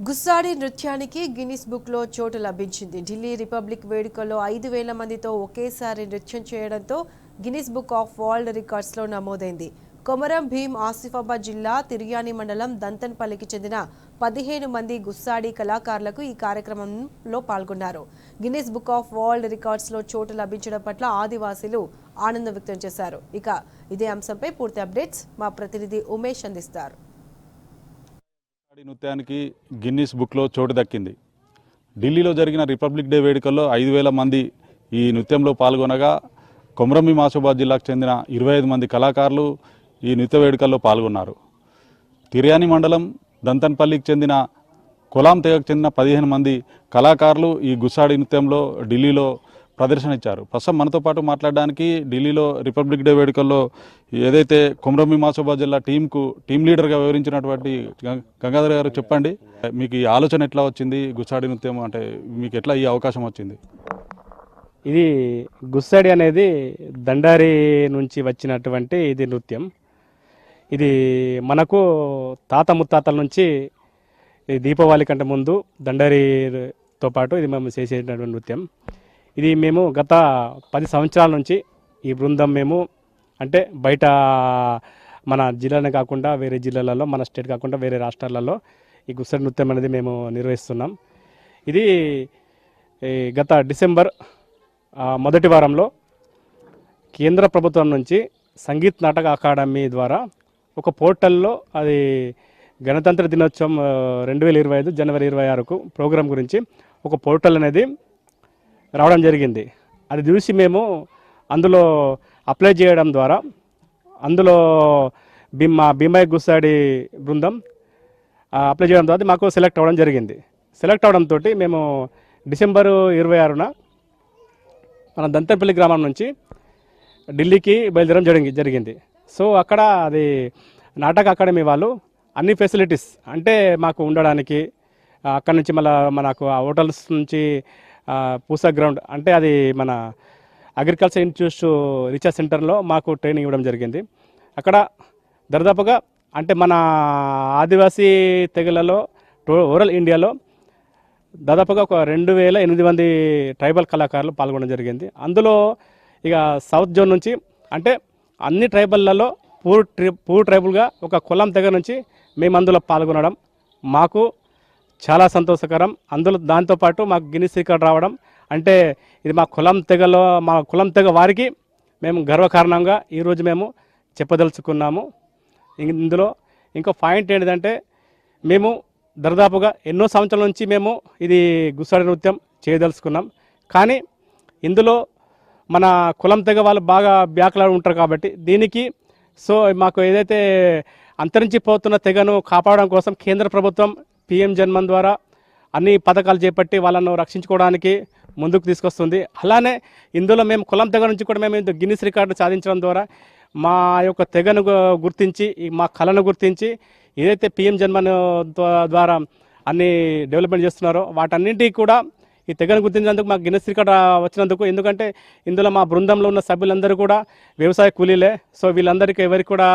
గుస్సాడి నృత్యానికి గిన్నిస్ బుక్లో చోటు లభించింది. ఢిల్లీ రిపబ్లిక్ వేడుకల్లో 5,000 మందితో ఒకేసారి నృత్యం చేయడంతో గిన్నిస్ బుక్ ఆఫ్ వరల్డ్ రికార్డ్స్లో నమోదైంది. కొమరం భీం ఆసిఫాబాద్ జిల్లా తిర్యాని మండలం దంతన్పల్లికి చెందిన 15 మంది గుస్సాడి కళాకారులకు ఈ కార్యక్రమంలో పాల్గొన్నారు. గిన్నిస్ బుక్ ఆఫ్ వరల్డ్ రికార్డ్స్లో చోటు లభించడం పట్ల ఆదివాసీలు ఆనందం వ్యక్తం చేశారు. ఇక ఇదే అంశంపై పూర్తి అప్డేట్స్ మా ప్రతినిధి ఉమేష్ అందిస్తారు. నృత్యానికి గిన్నిస్ బుక్లో చోటు దక్కింది. ఢిల్లీలో జరిగిన రిపబ్లిక్ డే వేడుకల్లో 5,000 మంది ఈ నృత్యంలో పాల్గొనగా కొమరం భీం ఆసిఫాబాద్ జిల్లాకు చెందిన 25 మంది కళాకారులు ఈ నృత్య వేడుకల్లో పాల్గొన్నారు. తిర్యాని మండలం దంతన్పల్లికి చెందిన కొలాం తెగకు చెందిన 15 మంది కళాకారులు ఈ గుస్సాడి నృత్యంలో ఢిల్లీలో ప్రదర్శన ఇచ్చారు. ప్రస్తుతం మనతో పాటు మాట్లాడడానికి ఢిల్లీలో రిపబ్లిక్ డే వేడుకల్లో ఏదైతే కొమరం భీం ఆసిఫాబాద్ జిల్లా టీం లీడర్గా వివరించినటువంటి గంగాధర్ గారు, చెప్పండి, మీకు ఈ ఆలోచన ఎట్లా వచ్చింది? గుస్సాడి నృత్యం అంటే మీకు ఎట్లా ఈ అవకాశం వచ్చింది? ఇది గుస్సాడి అనేది దండారి నుంచి వచ్చినటువంటి ఇది నృత్యం. ఇది మనకు తాత ముత్తాతల నుంచి దీపావళి కంటే ముందు దండారితో పాటు ఇది మేము చేసేటటువంటి నృత్యం. ఇది మేము గత 10 సంవత్సరాల నుంచి ఈ బృందం మేము అంటే బయట మన జిల్లానే కాకుండా వేరే జిల్లాలలో, మన స్టేట్ కాకుండా వేరే రాష్ట్రాలలో ఈ గుస్సాడి నృత్యం అనేది మేము నిర్వహిస్తున్నాం. ఇది గత డిసెంబర్ మొదటి వారంలో కేంద్ర ప్రభుత్వం నుంచి సంగీత్ నాటక అకాడమీ ద్వారా ఒక పోర్టల్లో అది గణతంత్ర దినోత్సవం 2025 జనవరి 26కు ప్రోగ్రాం గురించి ఒక పోర్టల్ అనేది రావడం జరిగింది. అది చూసి మేము అందులో అప్లై చేయడం ద్వారా అందులో భీమాయ్ గుస్సాడి బృందం అప్లై చేయడం ద్వారా మాకు సెలెక్ట్ అవ్వడం జరిగింది. సెలెక్ట్ అవడంతో మేము డిసెంబర్ 26న మన దంతన్పల్లి గ్రామం నుంచి ఢిల్లీకి బయలుదేరడం జరిగింది. సో అక్కడ అది నాటక అకాడమీ వాళ్ళు అన్ని ఫెసిలిటీస్ అంటే మాకు ఉండడానికి అక్కడ నుంచి మనకు హోటల్స్ నుంచి పూసా గ్రౌండ్ అంటే అది మన అగ్రికల్చర్ ఇన్స్టిట్యూట్ రీసెర్చ్ సెంటర్లో మాకు ట్రైనింగ్ ఇవ్వడం జరిగింది. అక్కడ దరిదాపుగా అంటే మన ఆదివాసీ తెగలలో ఓవరాల్ ఇండియాలో దాదాపుగా ఒక 2,008 మంది ట్రైబల్ కళాకారులు పాల్గొనడం జరిగింది. అందులో ఇక సౌత్ జోన్ నుంచి అంటే అన్ని ట్రైబల్లలో పూర్ ట్రైబల్గా ఒక కులం తెగ నుంచి మేము అందులో పాల్గొనడం మాకు చాలా సంతోషకరం. అందులో దాంతోపాటు మాకు గిన్నిస్ రికార్డ్ రావడం అంటే ఇది మా కులం తెగ వారికి మేము గర్వకారణంగా ఈరోజు మేము చెప్పదలుచుకున్నాము. ఇందులో ఇంకో పాయింట్ ఏంటంటే మేము దరిదాపుగా ఎన్నో సంవత్సరాల నుంచి మేము ఇది గుస్సాడి నృత్యం చేయదలుచుకున్నాం. కానీ ఇందులో మన కులం తెగ వాళ్ళు బాగా బ్యాక్లాడ్ ఉంటారు కాబట్టి దీనికి సో మాకు ఏదైతే అంతరించిపోతున్న తెగను కాపాడడం కోసం కేంద్ర ప్రభుత్వం PM జన్మన్ ద్వారా అన్ని పథకాలు చేపట్టి వాళ్ళను రక్షించుకోవడానికి ముందుకు తీసుకొస్తుంది. అలానే ఇందులో మేము కులం తెగ నుంచి కూడా మేము గిన్నిస్ రికార్డు సాధించడం ద్వారా మా యొక్క తెగను గుర్తించి మా కళను గుర్తించి ఏదైతే PM జన్మన్ ద్వారా అన్ని డెవలప్మెంట్ చేస్తున్నారో వాటన్నింటికి కూడా ఈ తెగను గుర్తించినందుకు మాకు గిన్నిస్ రికార్డు వచ్చినందుకు. ఎందుకంటే ఇందులో మా బృందంలో ఉన్న సభ్యులందరూ కూడా వ్యవసాయ కూలీలే. సో వీళ్ళందరికీ ఎవరికి కూడా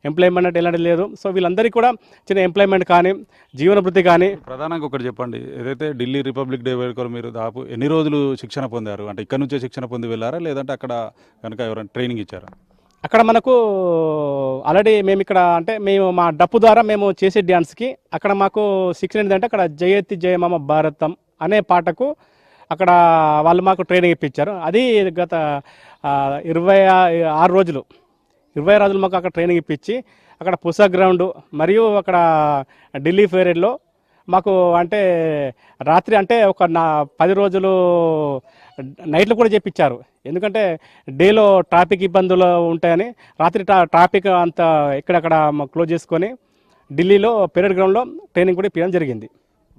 ఎంప్లాయ్మెంట్ ఎలాంటి లేదు. సో వీళ్ళందరికీ కూడా చిన్న ఎంప్లాయ్మెంట్ కానీ జీవన వృత్తి కానీ. ప్రధానంగా ఒకటి చెప్పండి, ఏదైతే ఢిల్లీ రిపబ్లిక్ డే వేడుకలు మీరు దాదాపు ఎన్ని రోజులు శిక్షణ పొందారు? అంటే ఇక్కడ నుంచే శిక్షణ పొంది వెళ్ళారా లేదంటే అక్కడ కనుక ఎవరైనా ట్రైనింగ్ ఇచ్చారా? అక్కడ మనకు ఆల్రెడీ మేము ఇక్కడ అంటే మేము మా డప్పు ద్వారా మేము చేసే డ్యాన్స్కి అక్కడ మాకు శిక్షణ ఏంటంటే అక్కడ జయతి జయమామ భారతం అనే పాటకు అక్కడ వాళ్ళు మాకు ట్రైనింగ్ ఇప్పించారు. అది గత 26 రోజులు మాకు అక్కడ ట్రైనింగ్ ఇప్పించి అక్కడ పూసా గ్రౌండ్ మరియు అక్కడ ఢిల్లీ ఫేరెడ్లో మాకు అంటే రాత్రి అంటే ఒక 10 రోజులు నైట్లు కూడా చేపించారు. ఎందుకంటే డేలో ట్రాఫిక్ ఇబ్బందులు ఉంటాయని రాత్రి ట్రాఫిక్ అంతా ఎక్కడక్కడ క్లోజ్ చేసుకొని ఢిల్లీలో పెరేడ్ గ్రౌండ్లో ట్రైనింగ్ కూడా ఇప్పించడం జరిగింది.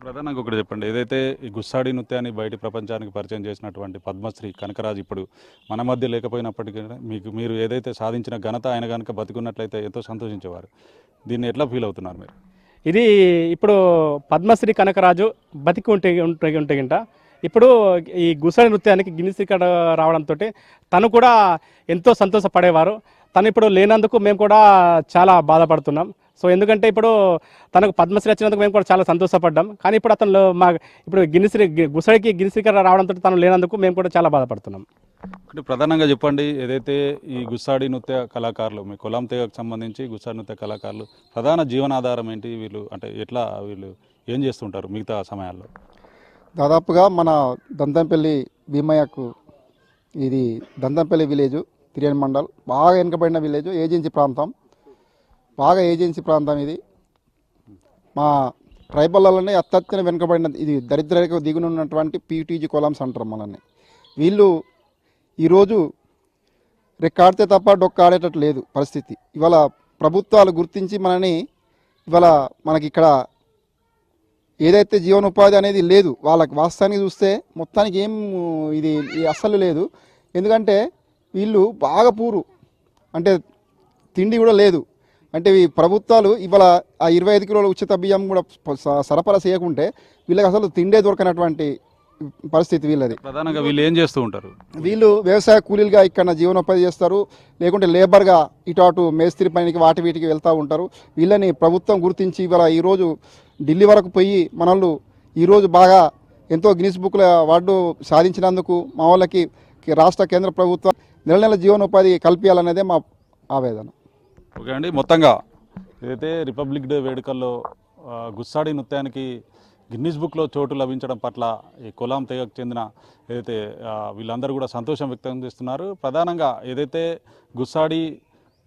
ప్రధానంగా ఒకటి చెప్పండి, ఏదైతే ఈ గుస్సాడి నృత్యాన్ని బయట ప్రపంచానికి పరిచయం చేసినటువంటి పద్మశ్రీ కనకరాజు ఇప్పుడు మన మధ్య లేకపోయినప్పటికీ మీరు ఏదైతే సాధించిన ఘనత ఆయన కనుక బతికున్నట్లయితే ఎంతో సంతోషించేవారు. దీన్ని ఎట్లా ఫీల్ అవుతున్నారు మీరు? ఇది ఇప్పుడు పద్మశ్రీ కనకరాజు బతికి ఉంటే గింట ఇప్పుడు ఈ గుస్సాడి నృత్యానికి గిన్నిస్ రికార్డు రావడంతో తను కూడా ఎంతో సంతోషపడేవారు. తను ఇప్పుడు లేనందుకు మేము కూడా చాలా బాధపడుతున్నాం. సో ఎందుకంటే ఇప్పుడు తనకు పద్మశ్రీ వచ్చినందుకు మేము కూడా చాలా సంతోషపడ్డాం. కానీ ఇప్పుడు అతను ఇప్పుడు గుసడికి గిన్నిస్ రికార్డ్ రావడంతో తను లేనందుకు మేము కూడా చాలా బాధపడుతున్నాం. అంటే ప్రధానంగా చెప్పండి, ఏదైతే ఈ గుస్సాడి నృత్య కళాకారులు, మీ కొలాం తెగకు సంబంధించి గుస్సాడి నృత్య కళాకారులు ప్రధాన జీవనాధారం ఏంటి? వీళ్ళు అంటే ఎట్లా వీళ్ళు ఏం చేస్తుంటారు మిగతా సమయాల్లో? దాదాపుగా మన దంతంపల్లి భీమయ్యకు ఇది దంతంపల్లి విలేజ్ తిరియన్ మండల్ బాగా వెనుకబడిన విలేజ్, ఏజెన్సీ ప్రాంతం, బాగా ఏజెన్సీ ప్రాంతం. ఇది మా ట్రైబల్లోనే అత్యంత వెనుకబడిన, ఇది దరిద్రకు దిగునున్నటువంటి పీటీజీ కొలామ్స్ అంటారు మనల్ని. వీళ్ళు ఈరోజు రెక్కాడితే తప్ప డొక్క ఆడేటట్టు లేదు పరిస్థితి. ఇవాళ ప్రభుత్వాలు గుర్తించి మనని ఇవాళ మనకి ఇక్కడ ఏదైతే జీవనోపాధి అనేది లేదు వాళ్ళకి, వాస్తవానికి చూస్తే మొత్తానికి ఏం ఇది అస్సలు లేదు. ఎందుకంటే వీళ్ళు బాగా పూరు, అంటే తిండి కూడా లేదు. అంటే ఈ ప్రభుత్వాలు ఇవాళ ఆ 25 కిలోల ఉచిత బియ్యం కూడా సరఫరా చేయకుంటే వీళ్ళకి అసలు తిండే దొరకనటువంటి పరిస్థితి వీళ్ళది. ప్రధానంగా వీళ్ళు ఏం చేస్తూ ఉంటారు? వీళ్ళు వ్యవసాయ కూలీలుగా ఇక్కడ జీవనోపాధి చేస్తారు, లేకుంటే లేబర్గా ఇటు అటు మేస్త్రి పనికి వాటి వీటికి వెళ్తూ ఉంటారు. వీళ్ళని ప్రభుత్వం గుర్తించి ఇవాళ ఈరోజు ఢిల్లీ వరకు పోయి మనల్ని ఈరోజు బాగా ఎంతో గిన్నిస్ బుక్ల అవార్డు సాధించినందుకు మా వాళ్ళకి రాష్ట్ర కేంద్ర ప్రభుత్వం నెల జీవనోపాధి కల్పించాలనేదే మా ఆవేదన. ఓకే అండి, మొత్తంగా ఏదైతే రిపబ్లిక్ డే వేడుకల్లో గుస్సాడి నృత్యానికి గిన్నిస్ బుక్లో చోటు లభించడం పట్ల ఈ కొలాం తెగకు చెందిన ఏదైతే వీళ్ళందరూ కూడా సంతోషం వ్యక్తం చేస్తున్నారు. ప్రధానంగా ఏదైతే గుస్సాడి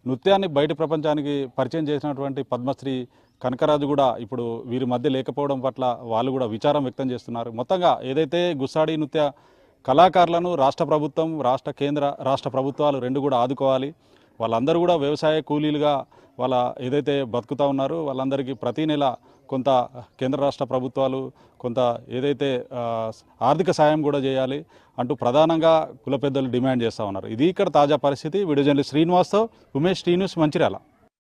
నృత్యాన్ని బయట ప్రపంచానికి పరిచయం చేసినటువంటి పద్మశ్రీ కనకరాజు కూడా ఇప్పుడు వీరి మధ్య లేకపోవడం పట్ల వాళ్ళు కూడా విచారం వ్యక్తం చేస్తున్నారు. మొత్తంగా ఏదైతే గుస్సాడి నృత్య కళాకారులను రాష్ట్ర ప్రభుత్వం, రాష్ట్ర ప్రభుత్వాలు రెండు కూడా ఆదుకోవాలి. వాళ్ళందరూ కూడా వ్యవసాయ కూలీలుగా వాళ్ళ ఏదైతే బతుకుతూ ఉన్నారో వాళ్ళందరికీ ప్రతి నెల కొంత కేంద్ర రాష్ట్ర ప్రభుత్వాలు కొంత ఏదైతే ఆర్థిక సాయం కూడా చేయాలి అంటూ ప్రధానంగా కుల పెద్దలు డిమాండ్ చేస్తూ ఉన్నారు. ఇది ఇక్కడ తాజా పరిస్థితి. వీడియో జర్నలిస్ట్ శ్రీనివాస్తో ఉమేష్, టీ న్యూస్, మంచిర్యాల.